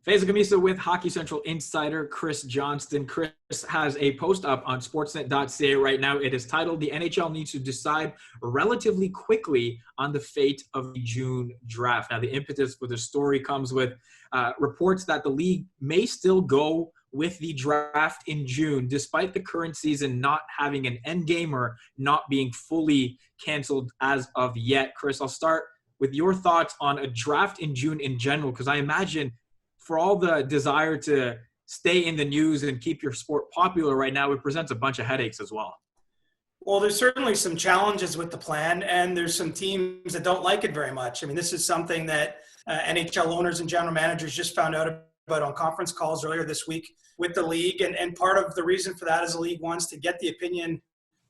Faizal Khamisa with Hockey Central insider Chris Johnston. Chris has a post up on Sportsnet.ca right now. It is titled, "The NHL needs to decide relatively quickly on the fate of the June draft." Now, the impetus for the story comes with reports that the league may still go with the draft in June, despite the current season not having an end game or not being fully canceled as of yet. Chris, I'll start with your thoughts on a draft in June in general, because I imagine for all the desire to stay in the news and keep your sport popular right now, it presents a bunch of headaches as well. Well, there's certainly some challenges with the plan, and there's some teams that don't like it very much. I mean, this is something that NHL owners and general managers just found out about on conference calls earlier this week with the league. And part of the reason for that is the league wants to get the opinion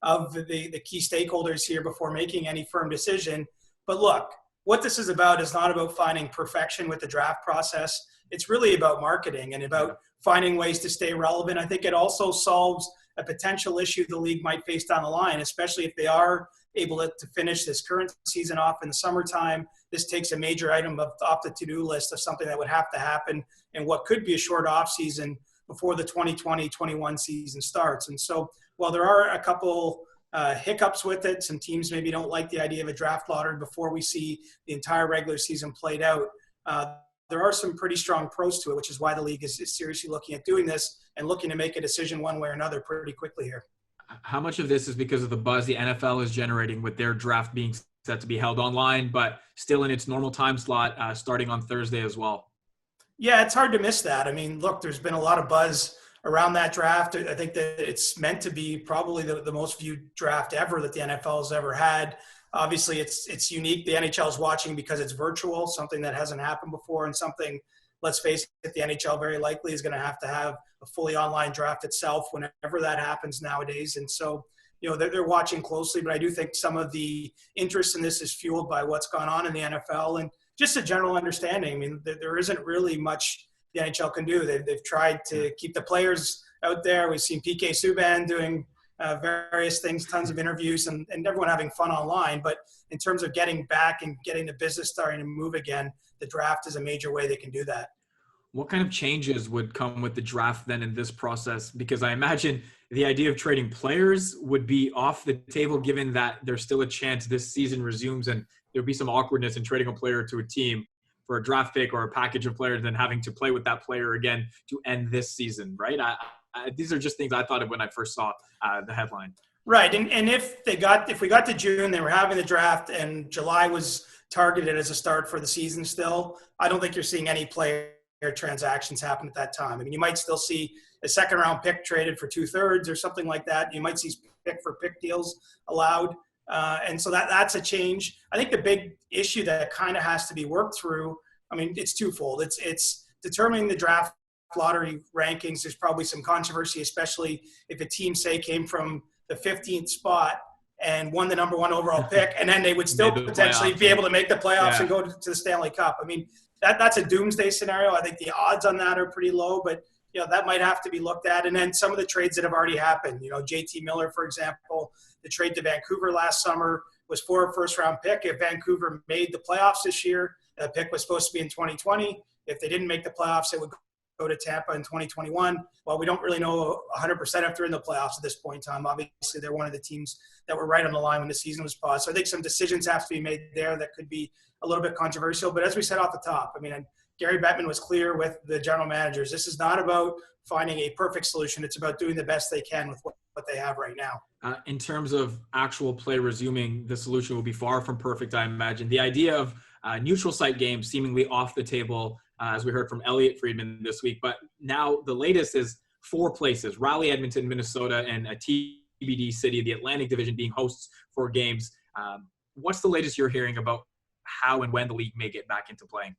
of the key stakeholders here before making any firm decision. But look, what this is about is not about finding perfection with the draft process. It's really about marketing and about finding ways to stay relevant. I think it also solves a potential issue the league might face down the line, especially if they are able to finish this current season off in the summertime. This takes a major item off the to-do list of something that would have to happen in what could be a short off season before the 2020-21 season starts. And so while there are a couple hiccups with it, some teams maybe don't like the idea of a draft lottery before we see the entire regular season played out. There are some pretty strong pros to it, which is why the league is seriously looking at doing this and looking to make a decision one way or another pretty quickly here. How much of this is because of the buzz the NFL is generating with their draft being set to be held online, but still in its normal time slot starting on Thursday as well? Yeah, it's hard to miss that. I mean, look, there's been a lot of buzz around that draft. I think that it's meant to be probably the most viewed draft ever that the NFL has ever had. Obviously, it's unique. The NHL is watching because it's virtual, something that hasn't happened before, and something, let's face it, the NHL very likely is going to have a fully online draft itself whenever that happens nowadays. And so, you know, they're watching closely, but I do think some of the interest in this is fueled by what's gone on in the NFL and just a general understanding. I mean, there isn't really much the NHL can do. They've tried to keep the players out there. We've seen PK Subban doing various things, tons of interviews, and everyone having fun online. But in terms of getting back and getting the business starting to move again, the draft is a major way they can do that. What kind of changes would come with the draft then in this process? Because I imagine the idea of trading players would be off the table, given that there's still a chance this season resumes and there'd be some awkwardness in trading a player to a team for a draft pick or a package of players, then having to play with that player again to end this season, right? These are just things I thought of when I first saw the headline. Right, and if we got to June, they were having the draft, and July was targeted as a start for the season still, I don't think you're seeing any player transactions happen at that time. I mean, you might still see a second-round pick traded for 2/3 or something like that. You might see pick-for-pick deals allowed, and so that's a change. I think the big issue that kind of has to be worked through, I mean, it's twofold. It's determining the draft lottery rankings. There's probably some controversy, especially if a team, say, came from the 15th spot and won the number 1 overall pick, and then they would still potentially be able to make the playoffs and go to the Stanley Cup. I mean, that's a doomsday scenario. I think the odds on that are pretty low, but you know, that might have to be looked at. And then some of the trades that have already happened, you know, JT Miller, for example, the trade to Vancouver last summer was for a first-round pick. If Vancouver made the playoffs this year, the pick was supposed to be in 2020. If they didn't make the playoffs, it would go to Tampa in 2021. Well, we don't really know 100% if they're in the playoffs at this point in time. Obviously, they're one of the teams that were right on the line when the season was paused. So I think some decisions have to be made there that could be a little bit controversial. But as we said off the top, I mean, Gary Bettman was clear with the general managers. This is not about finding a perfect solution. It's about doing the best they can with what they have right now. In terms of actual play resuming, the solution will be far from perfect, I imagine. The idea of neutral site games seemingly off the table, as we heard from Elliot Friedman this week. But now the latest is 4 places: Raleigh, Edmonton, Minnesota, and a TBD city, the Atlantic Division, being hosts for games. What's the latest you're hearing about how and when the league may get back into playing?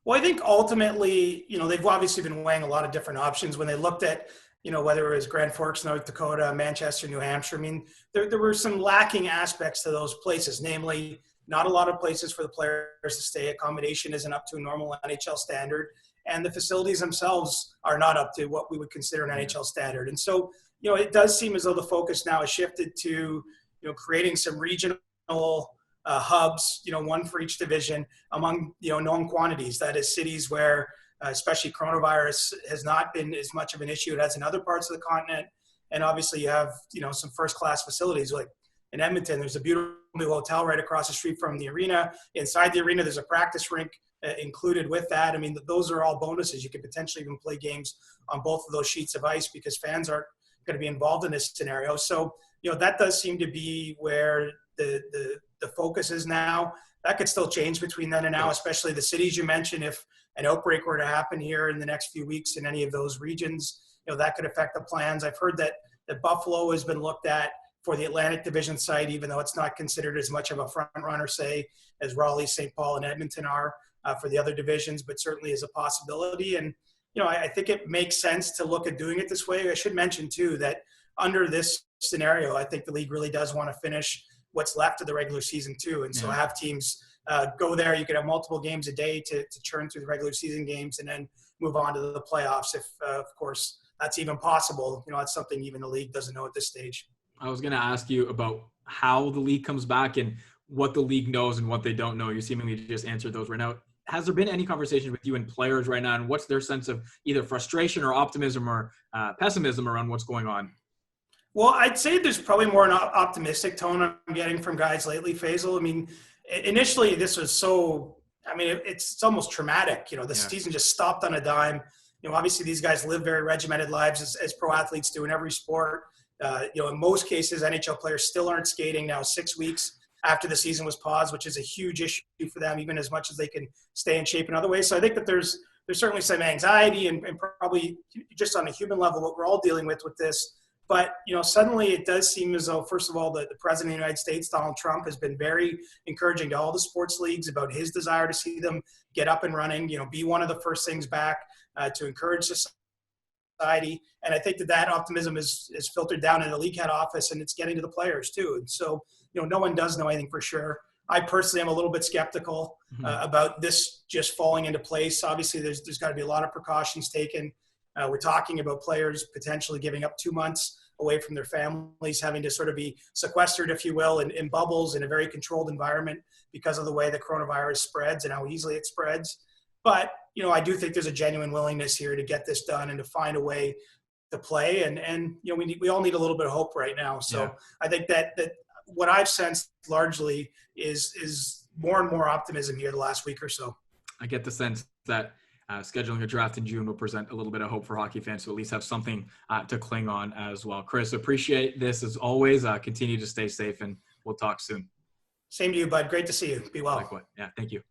Well, I think ultimately, you know, they've obviously been weighing a lot of different options when they looked at, you know, whether it was Grand Forks, North Dakota, Manchester, New Hampshire. I mean, there were some lacking aspects to those places, namely not a lot of places for the players to stay. Accommodation isn't up to a normal NHL standard, and the facilities themselves are not up to what we would consider an NHL standard. And so, you know, it does seem as though the focus now has shifted to, you know, creating some regional hubs, you know, one for each division among, you know, known quantities. That is cities where especially coronavirus has not been as much of an issue as in other parts of the continent. And obviously you have, some first-class facilities like in Edmonton. There's a beautiful new hotel right across the street from the arena. Inside the arena, there's a practice rink included with that. I mean, those are all bonuses. You could potentially even play games on both of those sheets of ice because fans aren't going to be involved in this scenario. So, that does seem to be where the focus is now. That could still change between then and now, especially the cities you mentioned. If an outbreak were to happen here in the next few weeks in any of those regions, that could affect the plans. I've heard that Buffalo has been looked at for the Atlantic Division site, even though it's not considered as much of a front runner, say, as Raleigh, St. Paul, and Edmonton are for the other divisions, but certainly is a possibility. And, I think it makes sense to look at doing it this way. I should mention, too, that under this scenario, I think the league really does want to finish what's left of the regular season, too. And so have teams go there. You could have multiple games a day to churn through the regular season games and then move on to the playoffs if, of course, that's even possible. That's something even the league doesn't know at this stage. I was going to ask you about how the league comes back and what the league knows and what they don't know. You seemingly just answered those right now. Has there been any conversation with you and players right now, and what's their sense of either frustration or optimism or pessimism around what's going on? Well, I'd say there's probably more an optimistic tone I'm getting from guys lately, Faizal. I mean, initially this was it's almost traumatic. The season just stopped on a dime. Obviously these guys live very regimented lives as pro athletes do in every sport. In most cases, NHL players still aren't skating now 6 weeks after the season was paused, which is a huge issue for them, even as much as they can stay in shape in other ways. So I think that there's certainly some anxiety and probably just on a human level what we're all dealing with this. But, suddenly it does seem as though, first of all, the President of the United States, Donald Trump, has been very encouraging to all the sports leagues about his desire to see them get up and running, be one of the first things back to encourage society. And I think that optimism is filtered down in the league head office, and it's getting to the players too. And so, no one does know anything for sure. I personally am a little bit skeptical about this just falling into place. Obviously, there's got to be a lot of precautions taken. We're talking about players potentially giving up 2 months away from their families, having to sort of be sequestered, if you will, in bubbles in a very controlled environment because of the way the coronavirus spreads and how easily it spreads. But, I do think there's a genuine willingness here to get this done and to find a way to play. And we all need a little bit of hope right now. So I think that what I've sensed largely is more and more optimism here the last week or so. I get the sense that scheduling a draft in June will present a little bit of hope for hockey fans to at least have something to cling on as well. Chris, appreciate this as always. Continue to stay safe, and we'll talk soon. Same to you, bud. Great to see you. Be well. Likewise. Yeah, thank you.